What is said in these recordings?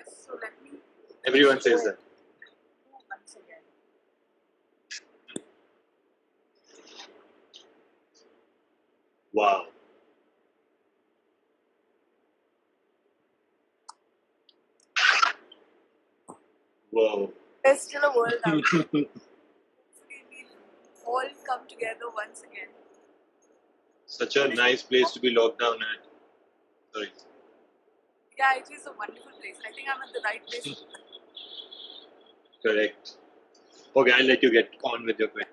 Yes, so let me. Everyone says that. Once again. Wow. Wow. There's still a world out there. Hopefully, we'll all come together once again. Such a nice place to be locked down at. Sorry. Yeah, it is a wonderful place. I think I'm at the right place. Correct. Okay, I'll let you get on with your question.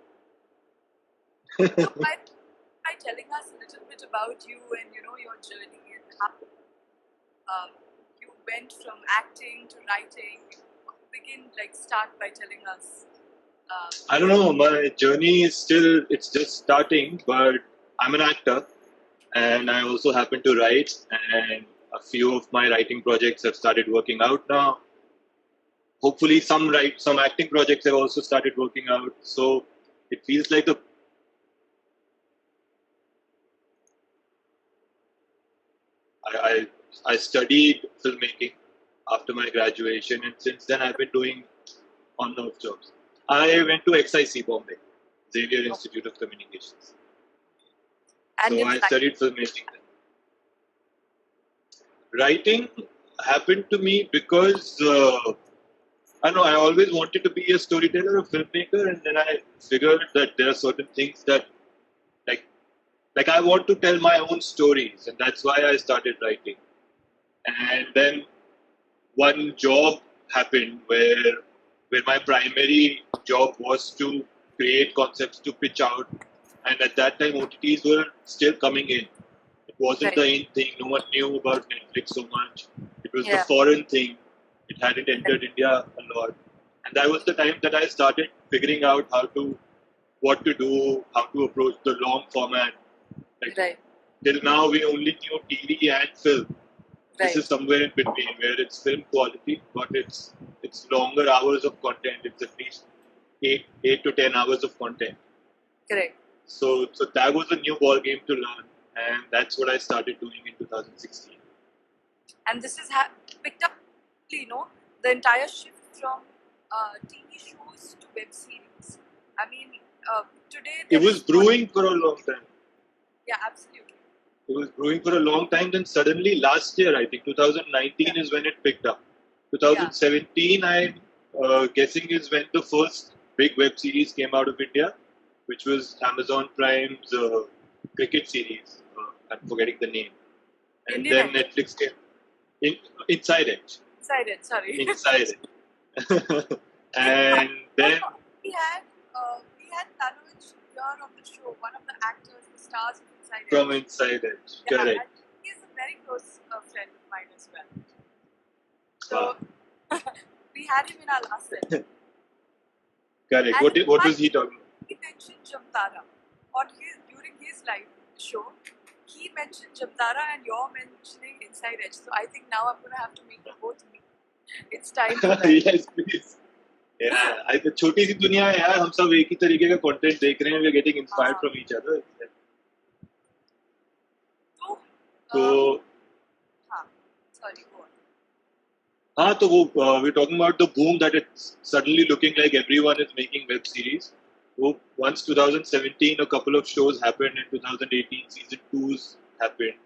So, by telling us a little bit about you and your journey and how you went from acting to writing. Start by telling us. I don't know, my journey is it's just starting, but I'm an actor and I also happen to write, and a few of my writing projects have started working out now. Hopefully some acting projects have also started working out. So it feels like I studied filmmaking after my graduation, and since then I've been doing on and off jobs. I went to XIC Bombay, Xavier Institute of Communications. And so I studied filmmaking there. Writing happened to me because I know I always wanted to be a storyteller, a filmmaker, and then I figured that there are certain things that like I want to tell my own stories, and that's why I started writing. And then one job happened where my primary job was to create concepts to pitch out, and at that time OTTs were still coming in. It wasn't the in thing. No one knew about Netflix so much. It was the foreign thing. It hadn't entered India a lot, and that was the time that I started figuring out what to do, how to approach the long format. Till now, we only knew TV and film. This is somewhere in between, where it's film quality, but it's longer hours of content. It's at least 8 to 10 hours of content. Correct. So that was a new ball game to learn, and that's what I started doing in 2016. And this has picked up, the entire shift from TV shows to web series. I mean, today it was brewing for a long time. Yeah, absolutely. It was brewing for a long time. Then suddenly last year, I think 2019 is when it picked up. 2017, I'm guessing, is when the first big web series came out of India, which was Amazon Prime's cricket series. I'm forgetting the name. And then Netflix came. Inside Edge. Inside Edge, sorry. Inside Edge. And then we had Tanuj here on the show, one of the actors, the stars of Inside Edge. From Inside Edge, correct. And he's a very close friend of mine as well. So we had him in our last session. Correct. What was he talking about? He mentioned Jamtara during his live show. He mentioned Jamtara and you're mentioning Inside Edge. So I think now I'm going to have to make you both meet. It's time to Yes, please. Yeah, छोटी सी दुनिया है यार, हम सब एक ही तरीके का content देख रहे हैं, we are getting inspired from each other. So sorry, go on. So we're talking about the boom that it's suddenly looking like everyone is making web series. So once 2017, a couple of shows happened. In 2018, season 2s happened,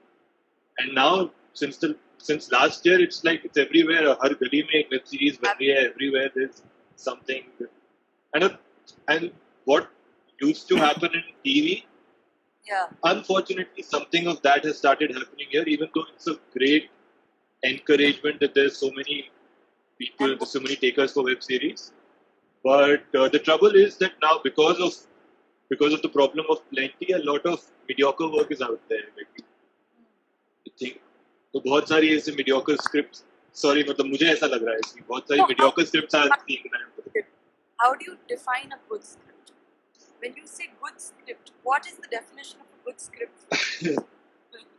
and now since last year, it's like it's everywhere. Har gali mein ek web series ban rahi hai. Everywhere there's something, and what used to happen in TV. Yeah. Unfortunately, something of that has started happening here. Even though it's a great encouragement that there's so many people, there's so many takers for web series, but the trouble is that now because of the problem of plenty, a lot of mediocre work is out there. Like, I think तो बहुत सारी ऐसे mediocre scripts. Sorry, मतलब मुझे ऐसा लग रहा है कि बहुत सारी mediocre scripts are being done. How do you define a good script? When you say good script, what is the definition of a good script?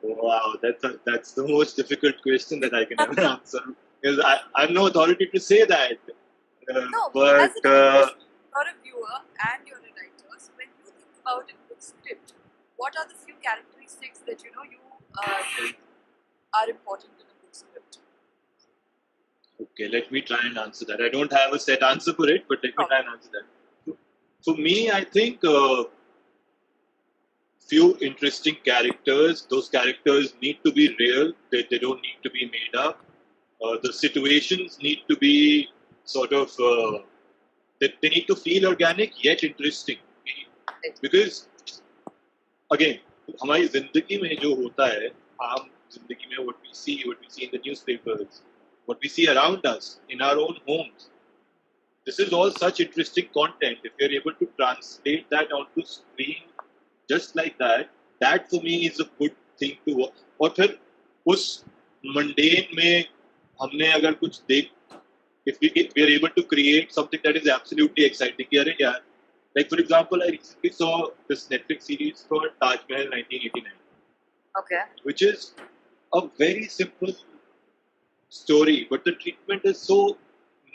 Wow, that's the most difficult question that I can ever answer. Because I'm no authority to say that. No, but as you're a viewer and you're a writer, so when you think about a good script, what are the few characteristics that you think are important in a good script? Okay, let me try and answer that. I don't have a set answer for it, but let me try and answer that. For me, I think few interesting characters. Those characters need to be real. They don't need to be made up. The situations need to be sort of they need to feel organic yet interesting. Because again, हमारी जिंदगी में जो होता है, आम जिंदगी में what we see in the newspapers, what we see around us in our own homes. This is all such interesting content. If you're able to translate that onto screen just like that, that for me is a good thing to watch. और फिर उस mundane में हमने अगर कुछ देख, if we are able to create something that is absolutely exciting, कि अरे यार, like for example, I recently saw this Netflix series called Taj Mahal 1989, Okay. which is a very simple story, but the treatment is so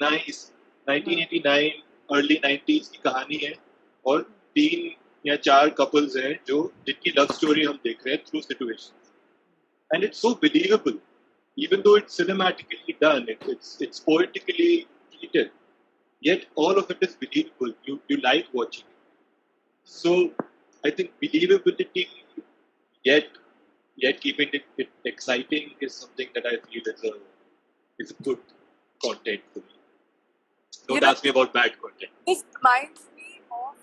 nice. 1989 early 90s की कहानी है और 3 या 4 couples हैं जो जिनकी love story हम देख रहे हैं through situations, and it's so believable, even though it's cinematically done, it's poetically treated, yet all of it is believable. You like watching it. So I think believability yet keeping it exciting is something that I feel is a good content for me. Don't ask me about bad content. This reminds me of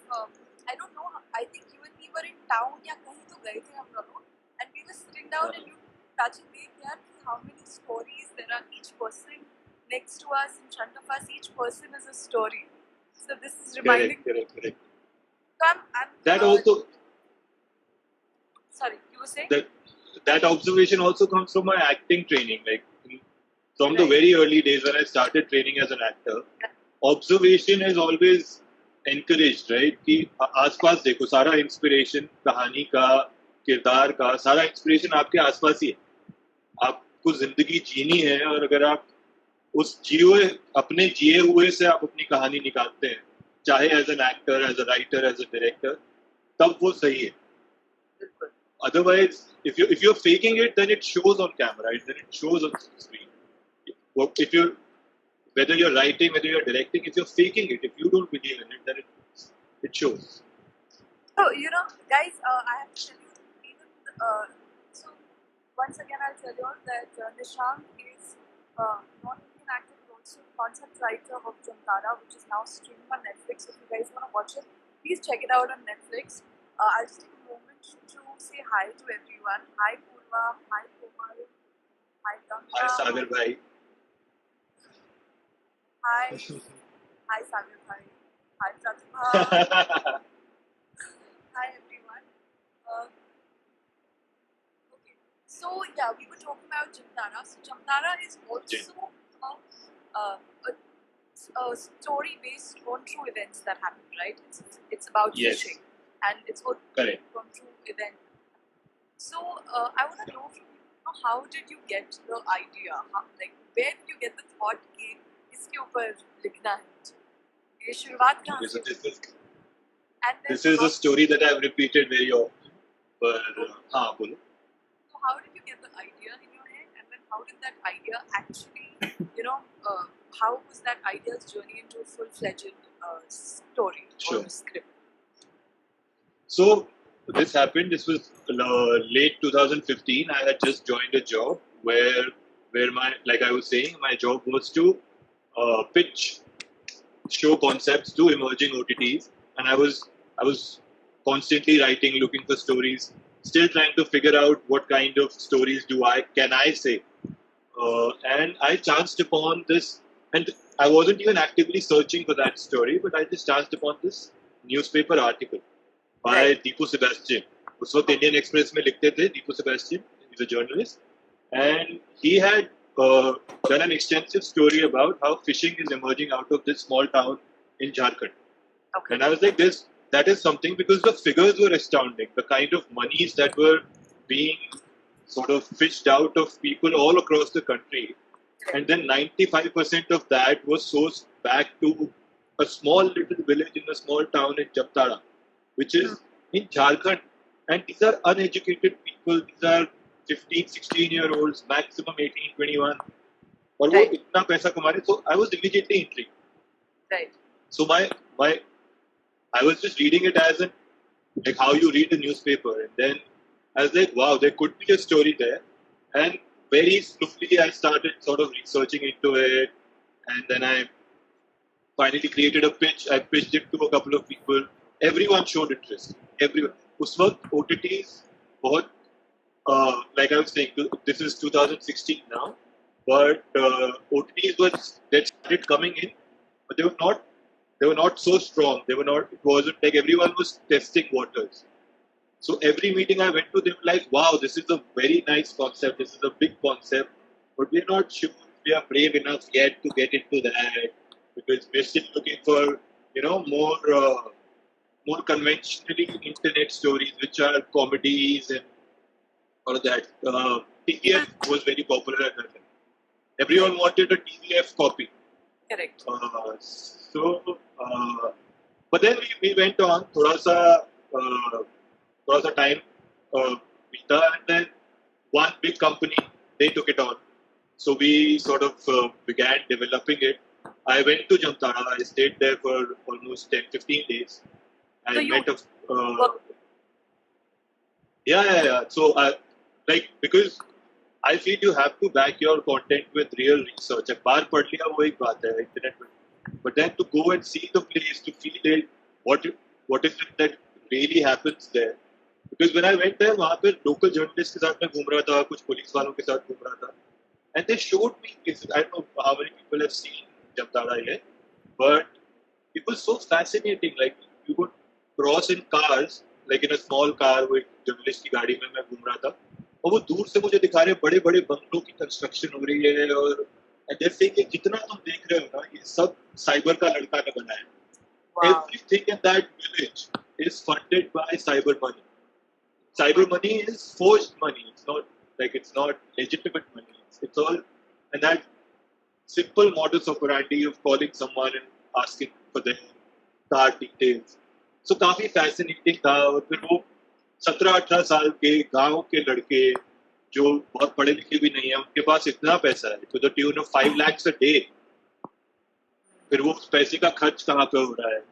I don't know. I think you and me were in town या कहीं तो गए थे हम लोग, and we were sitting down and you touching देख यार how many stories there are. Each person next to us, in front of us, each person is a story. So this is reminding. Correct. So I'm That also. Sorry, you were saying? That observation also comes from my acting training. Like from the Right. very early days when I started training as an actor, observation is always encouraged, right? कि आसपास देखो, सारा inspiration कहानी का, किरदार का, सारा inspiration आपके आसपास ही है. आपको जिंदगी जीनी है और अगर आप उस अपने जिए हुए से आप अपनी कहानी निकालते हैं, चाहे as an actor, as a writer, as a director, तब वो सही है. Otherwise, if you're faking it, then it shows on camera, then it shows on screen. If you're, whether you're writing, whether you're directing, if you're faking it, if you don't believe in it, then it shows. So guys, I have to tell you, even so once again I'll tell you all that Nishank is not only an actor but also concept writer of Jamtara, which is now streaming on Netflix. If you guys want to watch it, please check it out on Netflix. I'll just take a moment to say hi to everyone. Hi Purva, hi Komal, hi Ganga. Hi Sagar bhai. Hi Sagar bhai. Hi Pratibha. Hi everyone. Okay. So yeah, we were talking about Jamtara. So Jamtara is also a story based on true events that happened, right? It's about fishing, and it's on true event. So I want to know from you, how did you get the idea? Like where did you get the thought कि इसके ऊपर लिखना है? ये शुरुआत कहाँ से? This is a story that I've repeated very often. But bolo. So how did you get the idea in your head, and then how did that idea actually, how was that idea's journey into a full-fledged story or script? So this happened. This was late 2015. I had just joined a job where like I was saying, my job was to pitch show concepts to emerging OTTs, and I was constantly writing, looking for stories, still trying to figure out what kind of stories can I say, and I chanced upon this, and I wasn't even actively searching for that story, but I just chanced upon this newspaper article by Deepu Sebastian. उस वक्त Indian Express में लिखते थे. Deepu Sebastian, he's a journalist, and he had done an extensive story about how fishing is emerging out of this small town in Jharkhand. Okay. And I was like, that is something, because the figures were astounding. The kind of monies that were being sort of fished out of people all across the country. And then 95% of that was sourced back to a small little village in a small town in Jamtara, which is in Jharkhand. And these are uneducated people. These are 15, 16-year-olds, maximum 18, 21. और वो Right. इतना पैसा कमा रहे, so I was immediately intrigued. Right. So I was just reading it as an, like how you read a newspaper, and then I was like, wow, there could be a story there. And very slowly I started sort of researching into it, and then I finally created a pitch. I pitched it to a couple of people. Everyone showed interest. Everyone. उस वक्त OTTs बहुत, like I was saying, this is 2016 now, but OTTs was that started coming in, but they were not so strong. They were not. It wasn't like everyone was testing waters. So every meeting I went to, they were like, "Wow, this is a very nice concept. This is a big concept, but we're not sure if we are brave enough yet to get into that because we're still looking for, more conventionally internet stories, which are comedies and all of that. TVF was very popular at that time. Everyone wanted a TVF copy. Correct. But then we went on. थोड़ा सा time बीता, and then one big company, they took it on. So we sort of began developing it. I went to Jamtara. I stayed there for almost 10-15 days. I So you met a work- yeah. So because I feel you have to back your content with real research. एक बार पढ़ लिया वो एक बात है internet में. But then to go and see the place, to feel it, what is it that really happens there? Because when I went there, वहाँ पे local journalists के साथ मैं घूम रहा था, कुछ पुलिस वालों के साथ घूम रहा था, and they showed me. I don't know how many people have seen Jamtara yet, but it was so fascinating. Like you could cross in cars, like in a small car, वो एक journalist की गाड़ी में मैं घूम रहा था, और वो दूर से मुझे दिखा रहे बड़े बड़े बंगलों की कंस्ट्रक्शन हो रही है, और जैसे कि जितना तुम देख रहे हो ना, ये सब साइबर का लड़का ने बनाया है. wow. Everything in that village is funded by cyber money. Cyber money is forged money. It's not legitimate money. It's all, and that simple modus operandi of calling someone and asking for their card details. So काफी fascinating था. और फिर वो 17-18 साल के गांव के लड़के जो बहुत पढ़े लिखे भी नहीं है, उनके पास इतना पैसा है, to the tune of 5 lakhs a day. फिर वो उस पैसे का खर्च कहाँ पे हो रहा है?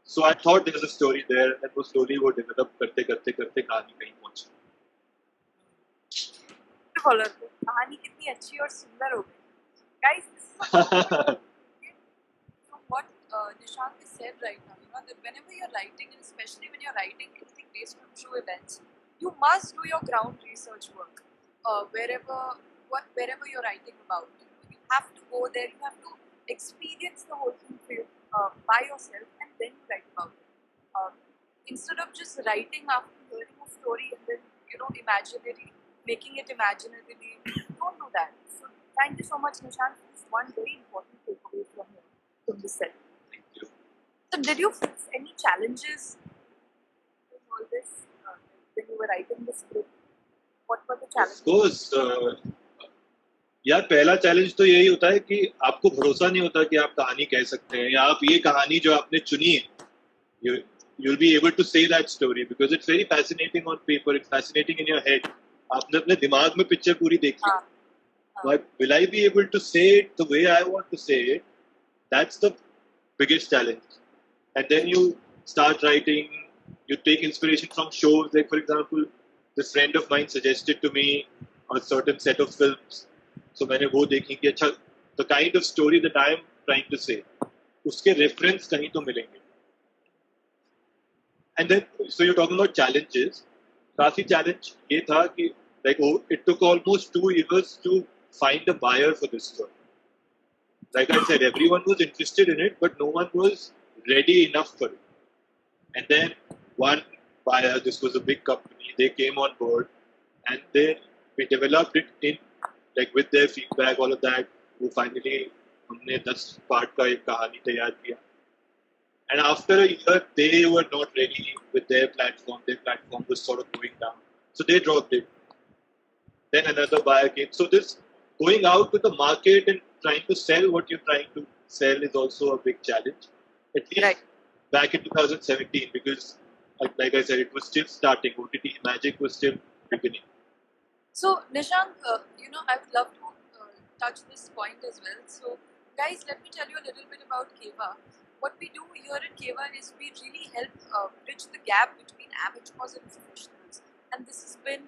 So I thought there's a story there, and वो slowly वो develop करते करते करते कहानी कहीं पहुंची. Follower को कहानी कितनी अच्छी और सुंदर हो गई. Guys, this is from what Nishank has said right now. You know that whenever you're writing, and especially when you're writing anything based on true events, you must do your ground research work. Wherever you're writing about, you have to go there. You have to experience the whole thing by yourself, and then you write about it. Instead of just writing after hearing a story and then making it imaginarily, don't do that. So thank you so much, Nishank. This is one very important takeaway from this set. Thank you. So did you face any challenges in all this when you were writing the script? What were the challenges? Of course. यार पहला challenge तो यही होता है कि आपको भरोसा नहीं होता कि आप कहानी कह सकते हैं, या आप ये कहानी जो आपने चुनी है, you'll be able to say that story because it's very fascinating on paper. It's fascinating in your head. आपने अपने दिमाग में पिक्चर पूरी देखी, but will I be able to say it the way I want to say it? That's the biggest challenge. And then you start writing. You take inspiration from shows. Like for example, this friend of mine suggested to me a certain set of films. So मैंने वो देखी कि अच्छा, the kind of story that I am trying to say, उसके reference कहीं तो मिलेंगे. And then, so you're talking about challenges. काफी challenge ये था कि it took almost 2 years to find a buyer for this story. Like I said, everyone was interested in it, but no one was ready enough for it. And then one buyer, this was a big company, they came on board, and then we developed it with their feedback, all of that. वो finally हमने 10 part का एक कहानी तैयार किया. And after a year, they were not ready with their platform. Their platform was sort of going down. So they dropped it. Then another buyer came. So this going out to the market and trying to sell what you're trying to sell is also a big challenge. At least back in 2017, because like I said, it was still starting. OTT magic was still beginning. So Nishank, I would love to touch this point as well. So, guys, let me tell you a little bit about CEVA. What we do here at CEVA is we really help bridge the gap between amateurs and professionals, and this has been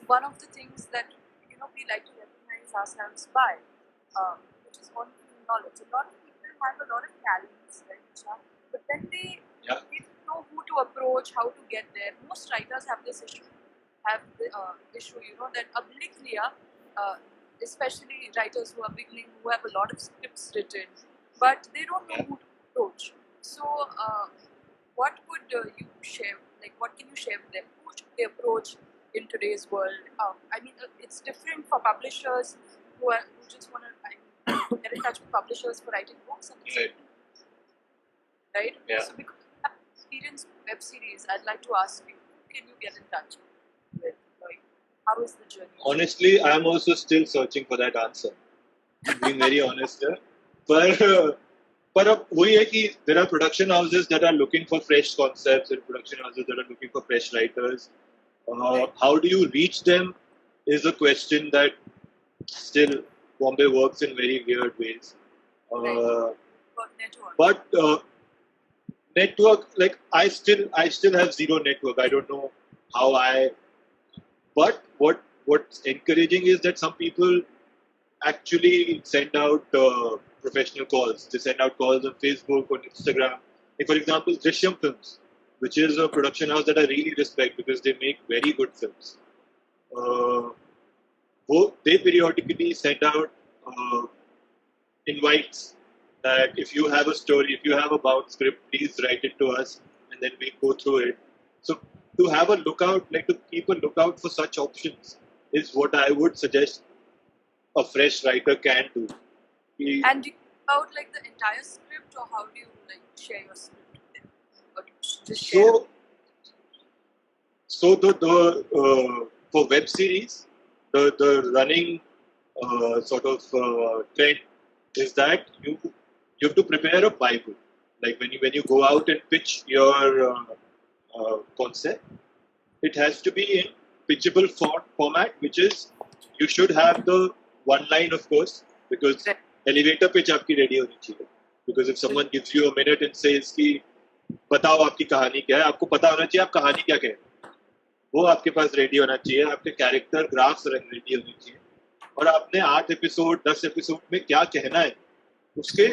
one of the things that we like to recognize ourselves by, which is on knowledge. A lot of people have a lot of talents, right, Nishank? But then they don't know who to approach, how to get there. Most writers have this issue, that especially writers who are beginning, who have a lot of scripts written, but they don't know who to approach. So, what would you share? Like, what can you share with them? Who should they approach in today's world? It's different for publishers who just want to get in touch with publishers for writing books, and right? Yeah. So, because you have experience with web series, I'd like to ask you, who can you get in touch with? Like, how is the journey? Honestly, I'm also still searching for that answer. Being very honest here. But वही है कि there are production houses that are looking for fresh concepts and production houses that are looking for fresh writers. How do you reach them is a question that still Bombay works in very weird ways. But network, like I still have zero network. I don't know how I. But what's encouraging is that some people actually send out professional calls. They send out calls on Facebook, on Instagram. Like for example, Drishyam Films, which is a production house that I really respect because they make very good films. They periodically send out invites that if you have a story, if you have a bound script, please write it to us, and then we go through it. So to have a lookout, like to keep a lookout for such options, is what I would suggest a fresh writer can do. And do you about like the entire script, or how do you like share your script with them? Or just share? So the for web series, the running sort of trend is that you have to prepare a Bible. Like when you go out and pitch your concept, it has to be in pitchable format, which is you should have the one line, of course, because elevator pitch आपकी ready होनी चाहिए. Because if someone gives you a minute and says कि बताओ आपकी कहानी क्या है, आपको पता होना चाहिए आप कहानी क्या कह रहे हैं. वो आपके पास रेडी होना चाहिए, आपके कैरेक्टर ग्राफ्स रेडी होने चाहिए, और आपने 8 एपिसोड 10 एपिसोड में क्या कहना है उसके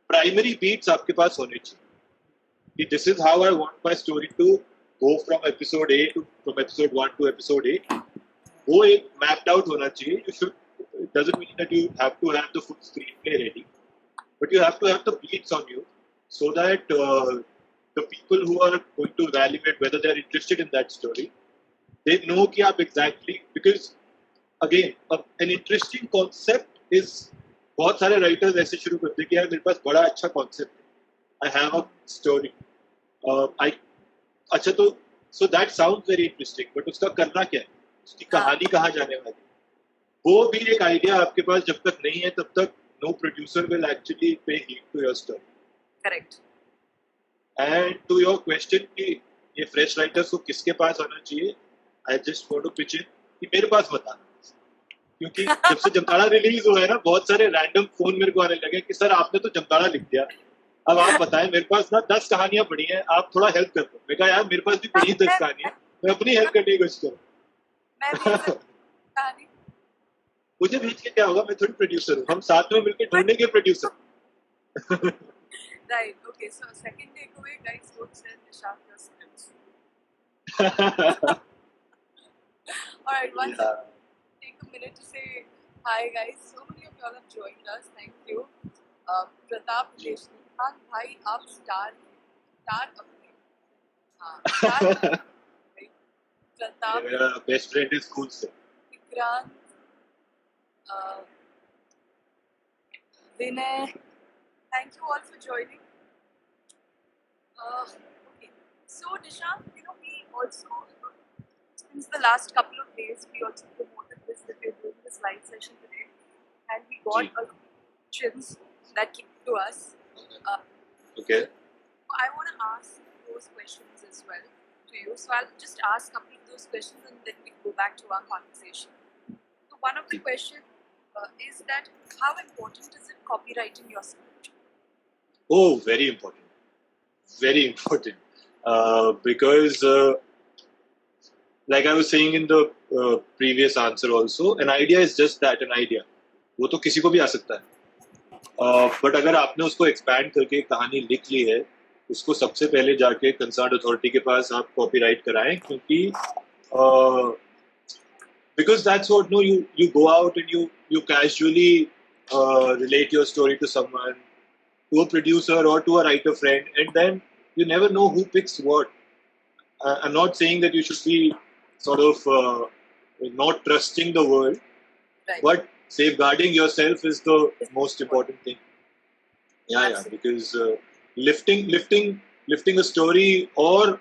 प्राइमरी बीट्स आपके पास होने चाहिए. This is how I want my story to go from episode A to from episode 1 to episode 8. वो एक मैप्ड आउट होना चाहिए. You should, it doesn't mean that you have to have the full screenplay ready, but you have to have the beats on you so that the people who are going to evaluate whether they're interested in that story, they know कि आप exactly, because again an interesting concept is, बहुत सारे writers ऐसे शुरू करते हैं कि यार मेरे पास बड़ा अच्छा concept है, I have a story, अच्छा तो so that sounds very interesting, but उसका करना क्या है, उसकी कहानी कहाँ जाने वाली है, वो भी एक आइडिया आपके पास जब तक नहीं है तब तक no producer will actually pay heed to your story. Correct. And to your question कि ये fresh writers को किसके पास आना चाहिए, I just want to pitch it कि मेरे पास मत आना, क्योंकि जब से जमताड़ा रिलीज हुआ है ना, बहुत सारे रैंडम फोन मेरे को आने लगे कि सर आपने तो जमताड़ा लिख दिया, अब आप बताएं मेरे पास ना 10 कहानियां पड़ी हैं, आप थोड़ा हेल्प कर दो. मैं कहा यार मेरे पास भी पड़ी 10 कहानियां, मैं अपनी हेल्प करने की कोशिश करूँ. मुझे भेज के क्या होगा, मैं थोड़ी प्रोड्यूसर हूँ, हम साथ में मिलकर ढूंढेंगे producer. Right. Okay. So second takeaway, guys, don't sell Nishank your scripts. All right. Once take a minute to say hi, guys. So many of y'all have joined us. Thank you. Pratap, Nishank, bhai, आप star अपने. Star. Pratap. मेरा best friend है school से. Vikrant. Vinay, thank you all for joining. Okay, so Nishank, we also, since the last couple of days, we also promoted this, that we're doing this live session today, and we got a lot of questions that came to us. Okay. I want to ask those questions as well to you. So I'll just ask a couple of those questions and then we go back to our conversation. So one of the questions is that how important is it copywriting your script? Oh, very important. Very important. Because, like I was saying in the previous answer also, an idea is just that, an idea. वो तो किसी को भी आ सकता है. But अगर आपने उसको expand करके कहानी लिख ली है, उसको सबसे पहले जाके concerned authority के पास आप copyright कराएं, क्योंकि because that's what you go out and you casually relate your story to someone, to a producer or to a writer friend, and then you never know who picks what. I'm not saying that you should be sort of not trusting the world, Right. but safeguarding yourself is the It's most important. important thing. Yeah, Absolutely. because lifting a story, or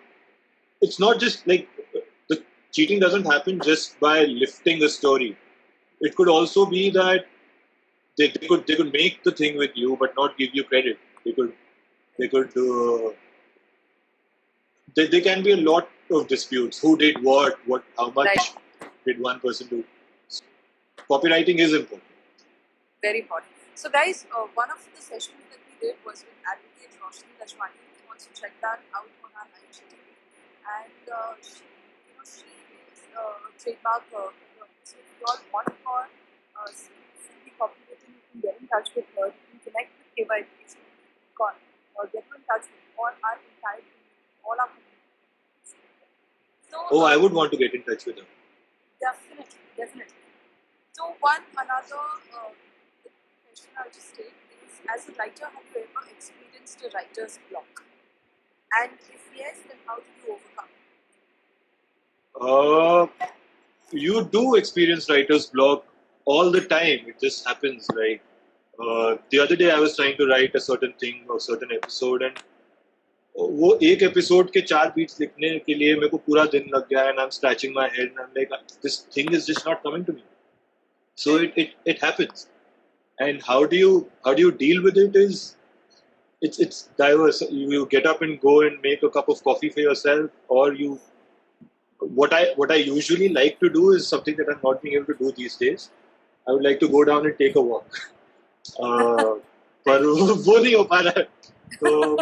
it's not just like the cheating doesn't happen just by lifting a story. It could also be that they could make the thing with you but not give you credit. They could there can be a lot of disputes. Who did what how much Right. did one person do? Copywriting is important. Very important. So, guys, one of the sessions that we did was with advocate Roshni Lajwani. You can also check that out on our live stream. And she is a trademark. So, if you all want for CD copywriting, you can get in touch with her. You can connect with CEVA Education. Get in touch with all our entire community, all our community. So, Oh, I would want to get in touch with her. Definitely. So another question I'll just take is, as a writer, have you ever experienced a writer's block? And if yes, then how do you overcome? You do experience writer's block all the time. It just happens. Like the other day, I was trying to write a certain thing or certain episode, and वो एक episode के 4 beats लिखने के लिए मेरे को पूरा दिन लग गया, and I'm scratching my head and I'm like, this thing is just not coming to me. So it happens. And how do you deal with it is it's diverse. You get up and go and make a cup of coffee for yourself, or what I usually like to do is something that I'm not being able to do these days. I would like to go down and take a walk. पर वो नहीं हो पा रहा है. तो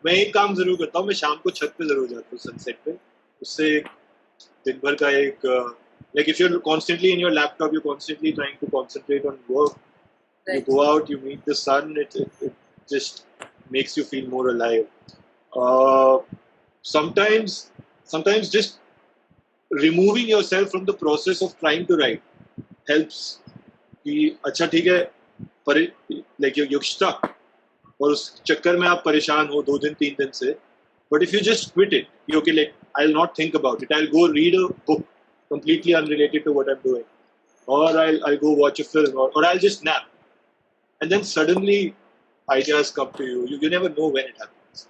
मैं एक काम जरूर करता हूँ. मैं शाम को छत पे जरूर जाता हूँ सनसेट पे. उससे दिन भर का एक like if you're constantly in your laptop, you're constantly trying to concentrate on work. Right. You go out, you meet the sun. It just makes you feel more alive. Sometimes just removing yourself from the process of trying to write helps. कि अच्छा ठीक है, like you're stuck, और उस चक्कर में आप परेशान हो 2 दिन 3 दिन से. But if you just quit it, you okay, like I'll not think about it. I'll go read a book completely unrelated to what I'm doing, or I'll go watch a film, or I'll just nap, and then suddenly ideas come to you. You never know when it happens.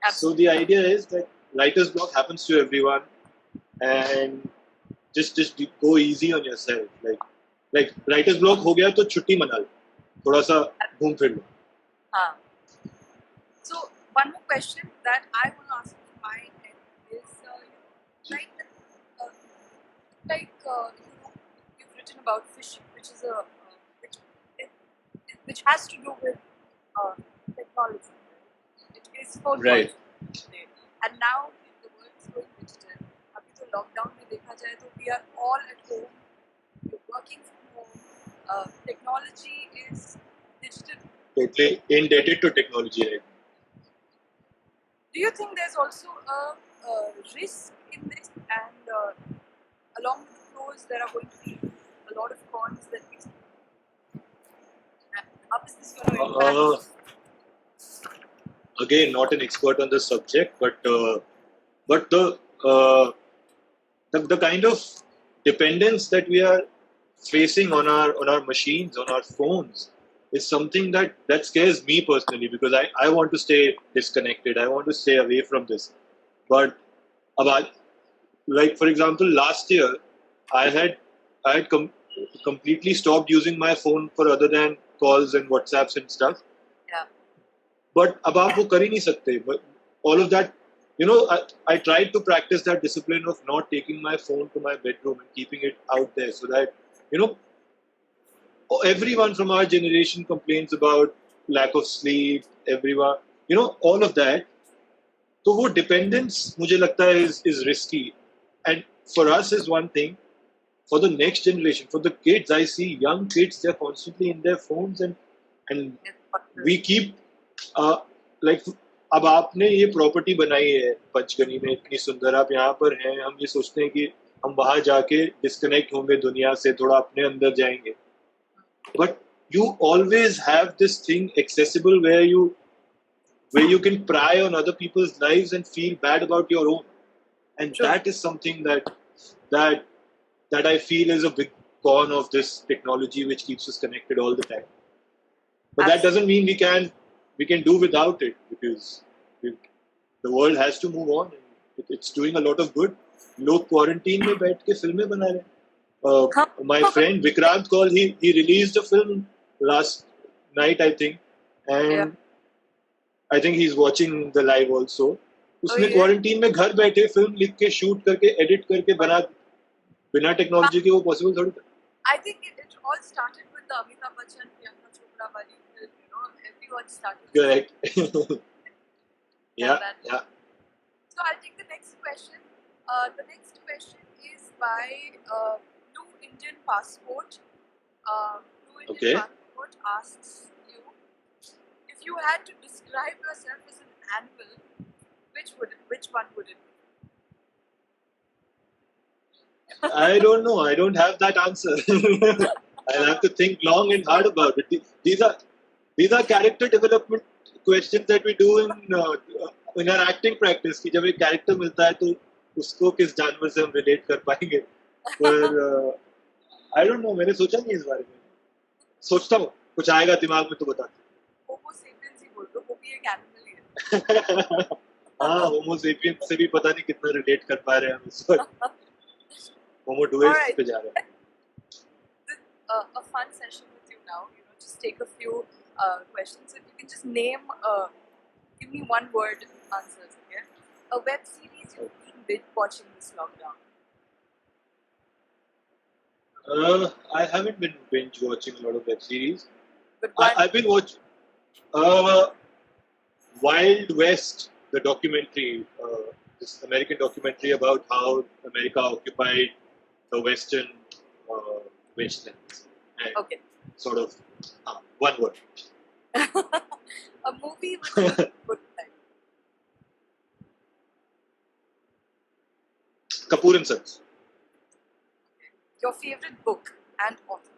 Absolutely. So the idea is that writer's block happens to everyone, and just go easy on yourself. Like writer's block हो गया तो छुट्टी मना लो, थोड़ा सा घूम फिर लो. हाँ. So one more question that I want to ask from my end is, you've written about fishing, which is which has to do with technology. It is for Right. today. And now the world is going digital. अभी तो lockdown में देखा जाए तो we are all at home. We're working from home. Technology is digital. Totally indebted to technology right now. Do you think there's also a risk in this, and along with the pros there are going to be a lot of cons that we see? How is this going to impact? Again, not an expert on the subject, but the kind of dependence that we are facing on our machines, on our phones, is something that scares me personally, because I want to stay disconnected. I want to stay away from this. But about, like for example, last year I had completely stopped using my phone for other than calls and WhatsApps and stuff. Yeah. But अब आप वो कर ही नहीं सकते. But all of that, I tried to practice that discipline of not taking my phone to my bedroom and keeping it out there, so that everyone from our generation complains about lack of sleep. Everyone, all of that. तो वो dependence मुझे लगता है is risky. And for us is one thing. For the next generation, for the kids, I see young kids, they're constantly in their phones and we keep like अब आपने ये property बनाई है पंचगनी में इतनी सुंदर, आप यहाँ पर हैं, हम ये सोचते हैं कि हम वहां जाके डिस्कनेक्ट होंगे दुनिया से, थोड़ा अपने अंदर जाएंगे, but you always have this thing accessible where you can pry on other people's lives and feel bad about your own, and True. that is something that I feel is a big con of this technology which keeps us connected all the time. But that doesn't mean we can do without it, because the world has to move on. It's doing a lot of good. लोग quarantine में बैठ के फिल्में बना रहे हैं. My friend Vikrant Kaul, he released a film last night, I think, and I think he's watching the live also. उसने quarantine में घर बैठे फिल्म लिख के शूट करके एडिट करके बना, बिना टेक्नोलॉजी के वो पॉसिबल थोड़ी था. I think it all started with the Amitabh Bachchan Priyanka Chopra wali film, everyone started. Correct. Yeah. So I'll take the next question. The next question is by Blue Indian Passport. Blue Indian Passport asks you, if you had to describe yourself as an animal, which one would it be? I don't know. I don't have that answer. I'll have to think long and hard about it. These are character development questions that we do in our acting practice. कि जब एक character मिलता है तो उसको किस जानवर से हम relate कर पाएंगे. पर I don't know. मैंने सोचा नहीं इस बारे में. सोचता हूँ. कुछ आएगा दिमाग में तो बता. Homo sapiens ही बोल दो. वो भी एक animal ही है. हाँ, Homo sapiens से भी पता नहीं कितना relate कर पा रहे हैं हम इस वक्त. Homo duets पे जा रहे हैं. A fun session with you now. Just take a few questions. If you can just name, give me one word answers. Okay. A web series you've been binge watching this lockdown. I haven't been binge watching a lot of web series. But I've been watching Wild West, the documentary, this American documentary about how America occupied the Western wastelands. And sort of one word. A movie with a good time. Kapoor and Sons. Your favorite book and author?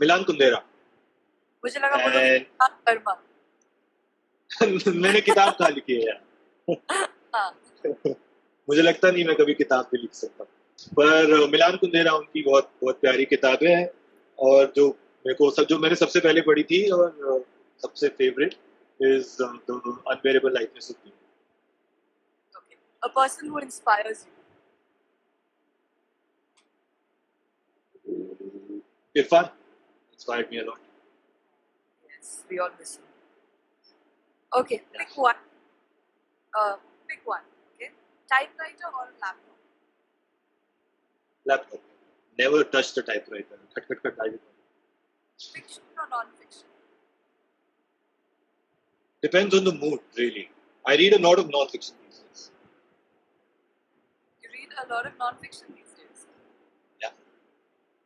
मिलान कुंदेरा. मुझे लगा बोलोगे निशांक वर्मा. मैंने किताब कहाँ लिखी है यार. मुझे लगता नहीं मैं कभी किताब भी लिख सकता, पर मिलान कुंदेरा उनकी बहुत बहुत प्यारी किताबें हैं, और जो मेरे को जो मैंने सबसे पहले पढ़ी थी और सबसे favourite is the Unbearable Lightness of Being. Okay. A person who inspires you. Irfan inspired me a lot. Yes, we all miss him. Okay, pick one. Pick one. Okay, typewriter or laptop? Laptop. Never touched a typewriter. Fiction or non-fiction? Depends on the mood, really. I read a lot of non-fiction these days. You read a lot of non-fiction these days? Yeah.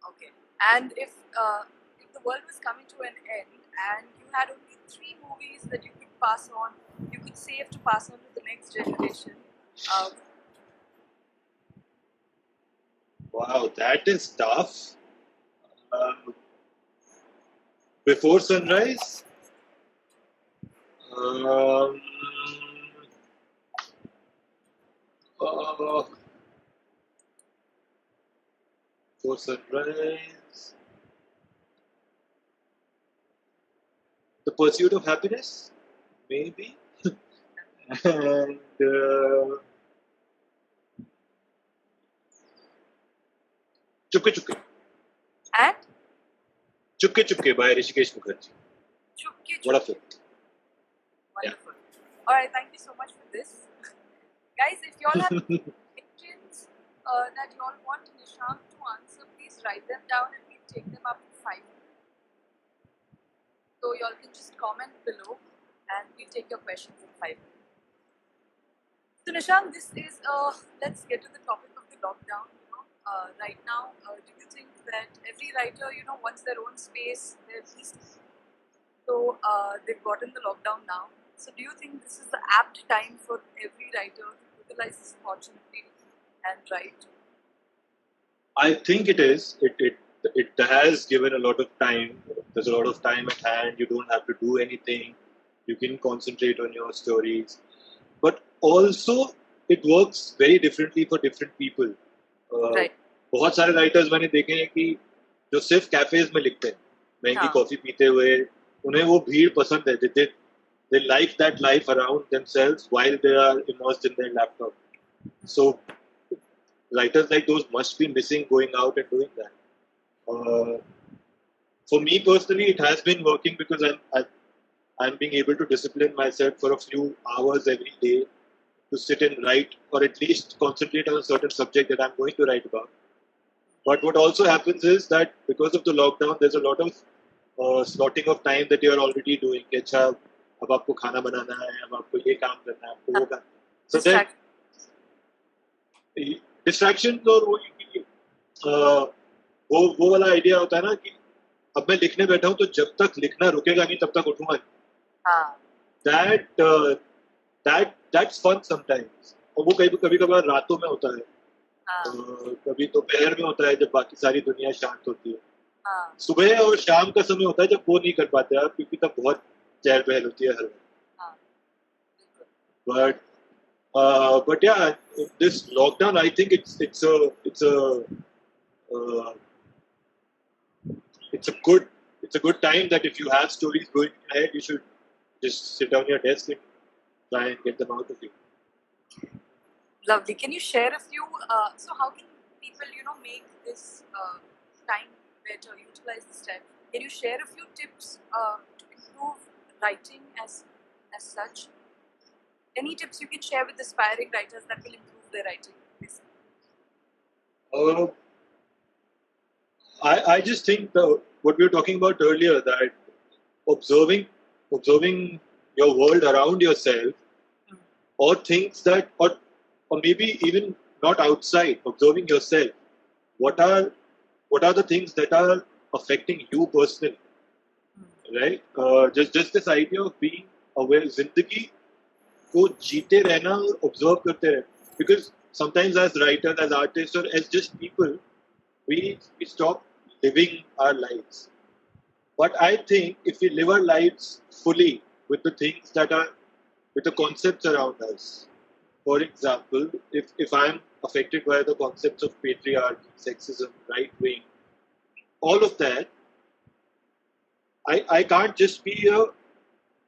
Okay. And if the world was coming to an end and you had only 3 movies that you could pass on, you could save to pass on to the next generation. Wow, that is tough. Before Sunrise? Before Sunrise? The Pursuit of Happiness? Maybe? And Chupke Chupke. And? Chupke Chupke by Hrishikesh Mukherjee. Chupke Chupke. What a film. Wonderful. Yeah. Alright, thank you so much for this. Guys, if you all have questions, that you all want Nishank to answer, please write them down and we'll take them up to 5. So you all can just comment below and we'll take your questions in 5. So Nishank, this is let's get to the topic of the lockdown. Right now, do you think that every writer, wants their own space, their least? So they've gotten the lockdown now. So do you think this is the apt time for every writer to utilize this opportunity and write? I think it is. It has given a lot of time. There's a lot of time at hand. You don't have to do anything. You can concentrate on your stories. But also, it works very differently for different people. Right. बहुत सारे writers मैंने देखे हैं कि जो सिर्फ cafes में लिखते हैं, महंगी हाँ. कॉफी पीते हुए, उन्हें वो भीड़ पसंद है. They like that life around themselves while they are immersed in their laptop. So writers like those must be missing going out and doing that. For me personally, it has been working because I'm being able to discipline myself for a few hours every day to sit and write, or at least concentrate on a certain subject that I'm going to write about. But what also happens is that because of the lockdown, there's a lot of slotting of time that you're already doing. कि अच्छा, अब आपको खाना बनाना है, अब आपको ये काम करना है, आपको वो काम. So then, distractions और वो वाला आइडिया होता है ना कि अब मैं लिखने बैठा हूँ तो जब तक लिखना रुकेगा नहीं तब तक उठूंगा नहीं. That's fun sometimes. और वो कभी कभार रातों में होता है. कभी दोपहर में होता है जब बाकी सारी दुनिया शांत होती है. सुबह और शाम का समय होता है जब वो नहीं कर पाते आप, क्योंकि तब बहुत चहल पहल होती है हर वक्त. But yeah, this lockdown, I think it's a good time that if you have stories going ahead, you should just sit down your desk and try and get them out of you. Lovely. Can you share a few? So how can people, make this time better, utilize this time? Can you share a few tips to improve writing as such? Any tips you can share with aspiring writers that will improve their writing? I just think what we were talking about earlier, that observing your world around yourself, or things that, or maybe even not outside, observing yourself. What are the things that are affecting you personally, right? Just this idea of being aware, जिंदगी को जीते रहना और observe करते रहना. Because sometimes as writers, as artists, or as just people, we stop living our lives. But I think if we live our lives fully with the things that are, with the concepts around us. For example, if I'm affected by the concepts of patriarchy, sexism, right wing, all of that, I can't just be a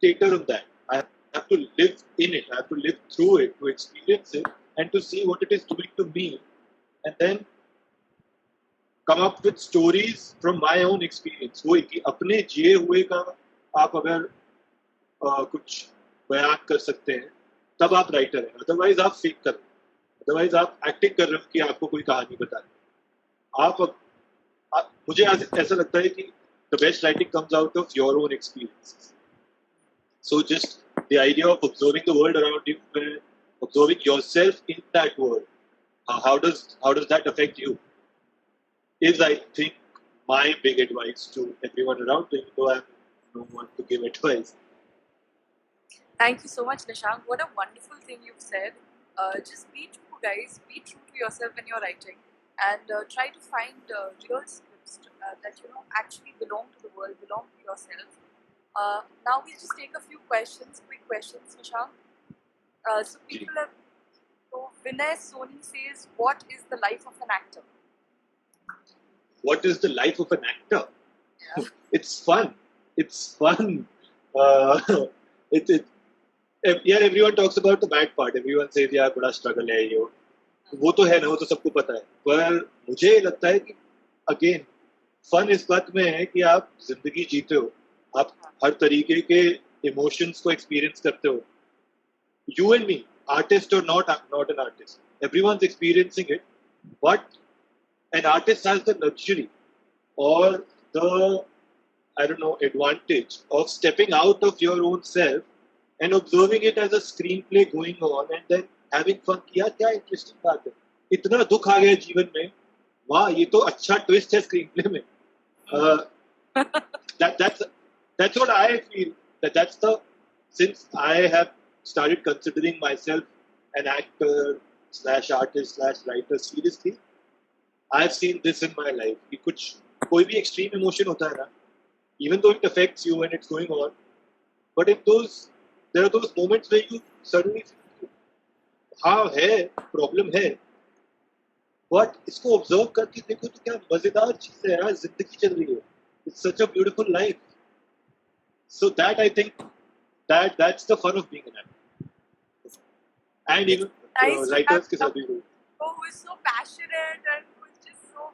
taker of that. I have to live in it. I have to live through it, to experience it, and to see what it is doing to me, and then come up with stories from my own experience. वो कि अपने जिए हुए का आप अगर कुछ बयान कर सकते हैं, तब आप राइटर हैं. अदरवाइज आप फेक कर रहे हो. अदरवाइज आप एक्टिंग कर रहे हो कि आपको कोई कहानी बता रहे हो. मुझे ऐसा लगता है कि the best writing comes out of your own experiences. So just the idea of observing the world around you, observing yourself in that world, how does that affect you, is, I think, my big advice to everyone around me, though I'm no one to give advice. Thank you so much, Nishank. What a wonderful thing you've said. Just be true, guys. Be true to yourself when you're writing, and try to find real scripts that actually belong to the world, belong to yourself. Now we'll just take a few questions, quick questions, Nishank. So people have. So Vinay Soni says, "What is the life of an actor?" What is the life of an actor? Yeah. It's fun. Yeah, everyone talks about the bad part. Everyone says, "Yeah, बड़ा struggle है ये." वो तो है ना, वो तो सबको पता है. पर मुझे लगता है कि again, fun इस बात में है कि आप जिंदगी जीते हो. आप हर तरीके के emotions को experience करते हो. You and me, artist or not an artist, everyone's experiencing it. But an artist has the luxury or the, I don't know, advantage of stepping out of your own self and observing it as a screenplay going on and then having fun. किया क्या interesting बात है, इतना दुख आ गया जीवन में, वाह ये तो अच्छा ट्विस्ट है स्क्रीनप्ले में. uh, that's what I feel. That's the, since I have started considering myself an actor slash artist slash writer seriously, I've seen this in my life. कि कुछ कोई भी extreme emotion होता है ना, even though it affects you and it's going on, but if there are those moments where you suddenly feel, हाँ है, problem है, but इसको observe करके देखो तो क्या मजेदार चीज है यार, जिंदगी चल रही है. It's such a beautiful life. So that I think that's the fun of being an actor. And even Nice to writers have के साथ भी. who is so passionate and who is just so,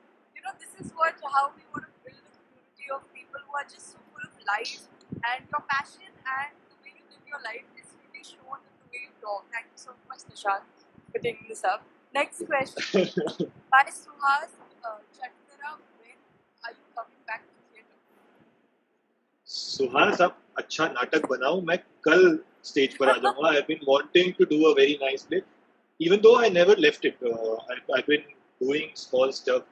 this is how we want to build a community of people who are just so full of life, and your passion and the way you live your life is really shown in the way you talk. Thank you so much, Nishank, for taking this up. Next question. By Suhas Chaphekar, when are you coming back to theatre? Suhas, आप अच्छा नाटक बनाओ, मैं कल stage पर आ जाऊंगा. I've been wanting to do a very nice play, even though I never left it. I've been doing small stuff.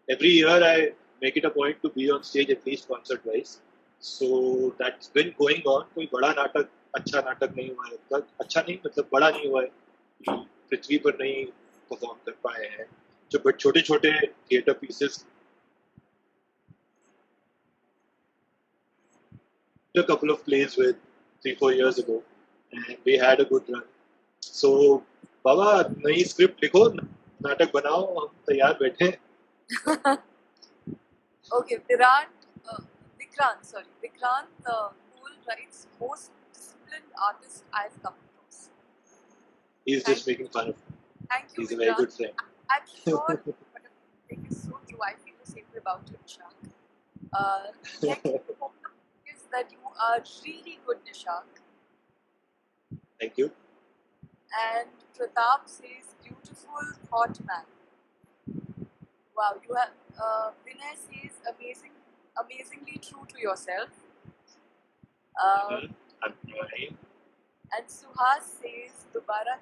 Every year I make it a point to be on stage at least once or twice. So that's been going on. कोई बड़ा नाटक, अच्छा नाटक नहीं हुआ है अब तक. अच्छा नहीं मतलब बड़ा नहीं हुआ है कि पृथ्वी पर नहीं परफॉर्म कर पाए हैं. जो छोटे छोटे theatre pieces, a couple of plays with 3-4 years ago, and we had a good run. So, बाबा नई स्क्रिप्ट लिखो, नाटक बनाओ, हम तैयार बैठे. Okay, Vikrant Pool writes most disciplined artist I've come across. He's just making fun of me. Thank you, He's a very Vikrant. good friend. I'm sure what I'm saying is so true. I feel the same way about you, Nishank. Next is that you are really good, Nishank. Thank you. And Pratap says, beautiful thought man. Wow, you have. Vinay says, amazingly true to yourself. I'm trying. And Suhas says, Dubara.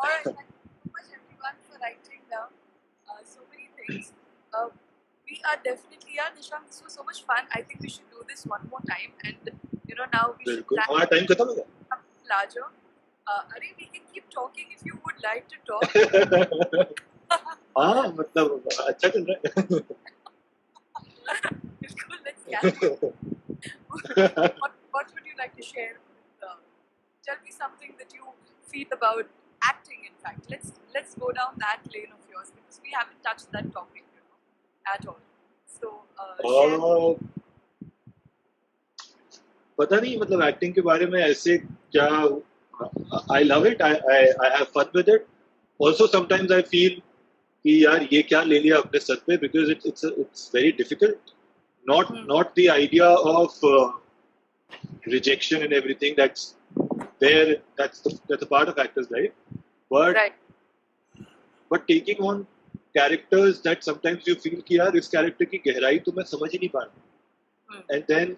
Alright, thank you so much everyone for writing down so many things. We are definitely, Nishank, this was so much fun. I think we should do this one more time, and now we should बिल्कुल. plan हमारा time खत्म हो गया. something larger. Ari, we can keep talking if you would like to talk. हाँ मतलब अच्छा चल रहा है. Bilkul, let's carry on. What would you like to share? Tell me something that you feel about acting. In fact, let's go down that lane of yours because we haven't touched that topic, at all. So, share. पता नहीं मतलब acting के बारे में ऐसे क्या. I love it. I have fun with it. Also sometimes I feel कि यार ये क्या ले लिया अपने सर पे, because it's very difficult. Not the idea of rejection and everything that's there. That's a part of actors' life. But Right. but taking on characters that sometimes you feel कि यार इस character की गहराई तो मैं समझ ही नहीं पा रहा. And then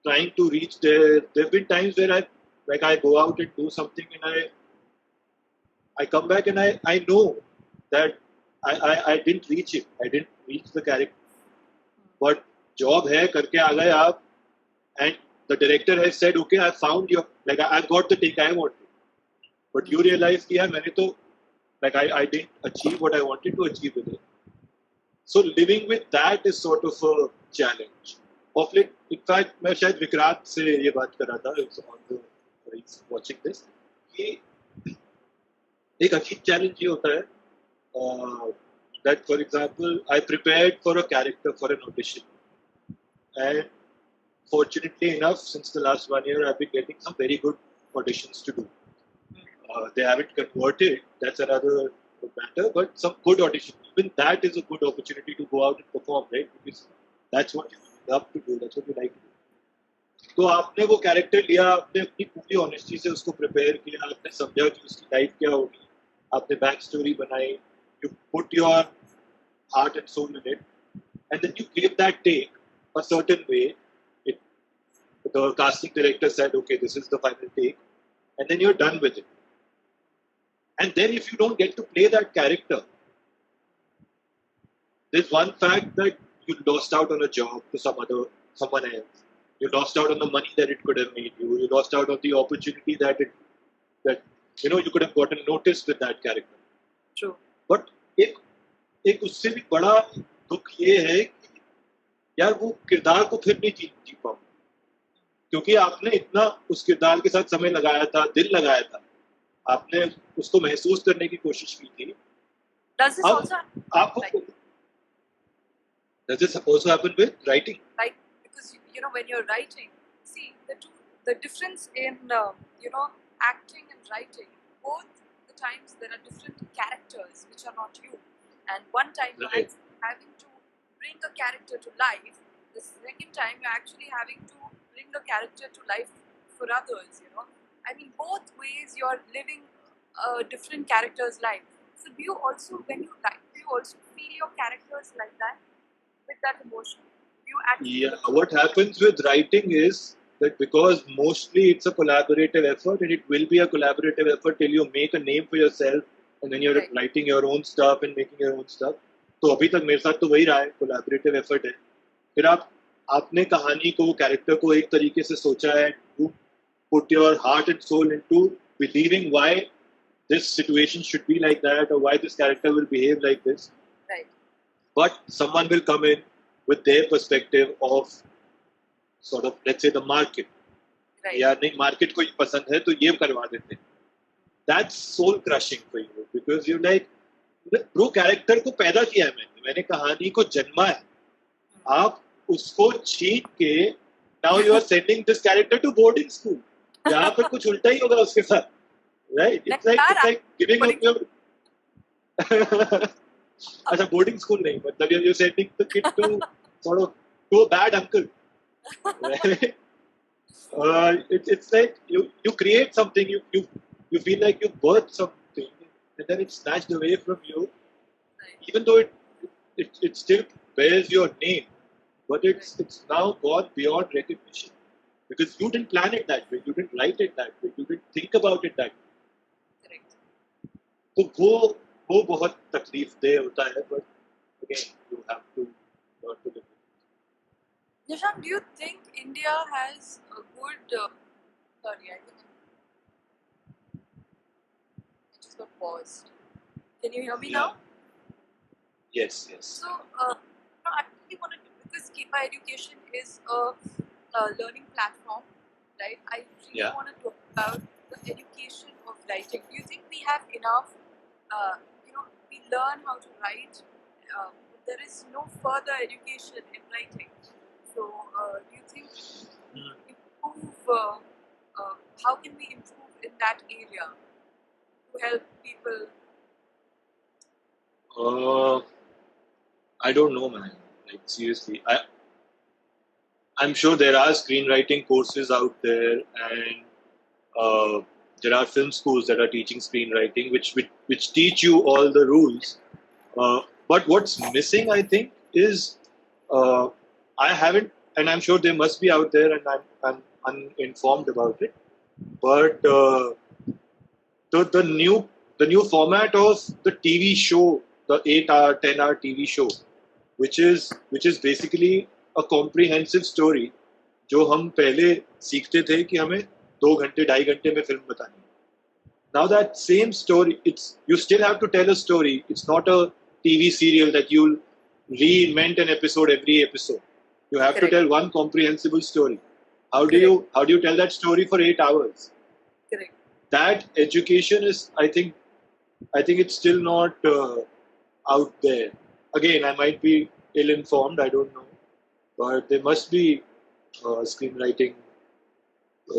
trying to reach there. There have been times where I go out and do something and I come back and I know that I didn't reach it. I didn't reach the character. But job hai, karke aa gaye aap, and the director has said, okay, I found your, I've got the take I wanted. But you realize कि यार मैंने तो, I didn't achieve what I wanted to achieve with it. So living with that is sort of a challenge. Of late, in fact, मैं शायद विक्रांत से ये बात कर रहा था, he's watching this, कि एक अजीब challenge ये होता है, that for example, I prepared for a character for an audition, and fortunately enough, since the last 1 year, I've been getting some very good auditions to do. They haven't converted, that's another matter, but some good auditions. Even that is a good opportunity to go out and perform, right? Because that's what you love to do, that's what you like to do. तो आपने वो character लिया, आपने अपनी पूरी honesty से उसको prepare किया, आपने समझा कि उसकी लाइफ क्या होगी, आपने बैक स्टोरी बनाई, you put your heart and soul in it, and then you gave that take a certain way. It, the casting director said, okay, this is the final take, and then you're done with it. And then if you don't get to play that character, there's one fact that you lost out on a job to someone else. You lost out on the money that it could have made you. You lost out on the opportunity that you could have gotten noticed with that character. True. But एक उससे भी बड़ा दुख ये है कि यार वो किरदार को फिर नहीं जी पाऊँ, क्योंकि आपने इतना उस किरदार के साथ समय लगाया था, दिल लगाया था, आपने उसको महसूस करने की कोशिश की थी. Does this also आपको does this also happen with writing? Like, because when you're writing, see the difference in acting and writing. Both the times there are different characters which are not you, and one time you're Right. actually having to bring a character to life. The second time you're actually having to bring a character to life for others. I mean, both ways you're living a different character's life. So do you also, when you write, do you also feel your characters like that, with that emotion? You actually Yeah, what happens with writing is that because mostly it's a collaborative effort, and it will be a collaborative effort till you make a name for yourself, and then you're Right. writing your own stuff and making your own stuff. तो अभी तक मेरे साथ तो वही रहा है, collaborative effort है. फिर आपने कहानी को, कैरेक्टर को एक तरीके से सोचा है, you put your heart and soul into believing why this situation should be like that, or why this character will behave like this. Right. But someone will come in with their perspective of sort of, let's say, the market. Right. या नहीं, market को ये पसंद है तो ये करवा देते हैं. That's soul crushing for you, because you're like, bro, character को पैदा किया है मैंने कहानी को जन्मा है, आप उसको छीन के now you are sending this character to boarding school. यहाँ पर कुछ उल्टा ही होगा उसके साथ, right? It's like giving up your अच्छा, boarding school नहीं, मतलब you're sending the kid to sort of to a bad uncle, right? It's like you create something, you feel like you birthed something, and then it's snatched away from you, even though it still bears your name, but it's now gone beyond recognition, because you didn't plan it that way, you didn't write it that way, you didn't think about it that way. Correct. तो वो बहुत तकलीफ दे होता है, but again you have to learn to live with it. Nishank, do you think India has a good? Sorry, I think I just got paused. Can you hear me now? Yes. So, I really want to, because CEVA education is a learning platform, right? I really Yeah. want to talk about the education of writing. Do you think we have enough? We learn how to write. There is no further education in writing. So, do you think improve? How can we improve in that area to help people? I don't know, man. Like, seriously, I'm sure there are screenwriting courses out there, and there are film schools that are teaching screenwriting, which teach you all the rules. But what's missing, I think, is I haven't, and I'm sure they must be out there, and I'm uninformed about it. But the new format of the TV show, the 8-hour, 10-hour TV show, which is basically a comprehensive story, जो हम पहले सीखते थे कि हमें 2 घंटे 2.5 घंटे में फिल्म बतानी है. Now that same story, you still have to tell a story. It's not a TV serial that you'll reinvent an episode every episode. You have Correct. to tell one comprehensible story. How do you tell that story for 8 hours? Correct. That education is, I think it's still not out there. Again, I might be ill-informed, I don't know, but there must be screenwriting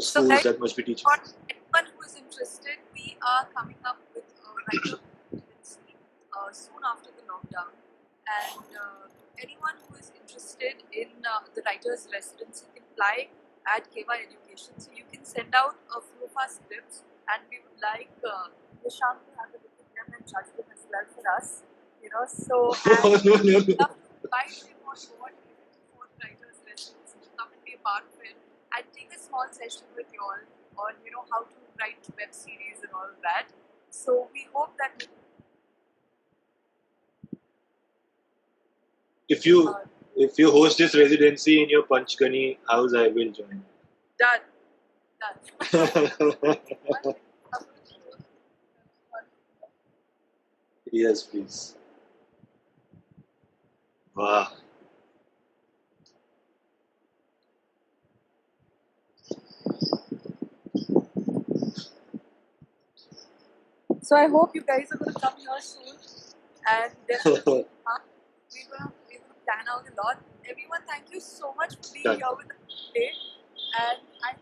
schools that must be teaching. For anyone who is interested, we are coming up with a writer residency soon after the lockdown, and anyone who is interested in the writer's residency can apply at CEVA Education. So you can send out a few of our scripts, and we would like Nishank to have a look at them and judge them as well for us. So and No, no, no. we'd love to invite him on board even before the writers' residency to come and be a part of it and take a small session with you all on how to write web series and all of that. So we hope that If you host this residency in your Panchgani house, I will join. done. Yes, please. Wow. So I hope you guys are going to come here soon, and definitely we're gonna plan out a lot. Everyone, thank you so much for being Done. here with us today, and I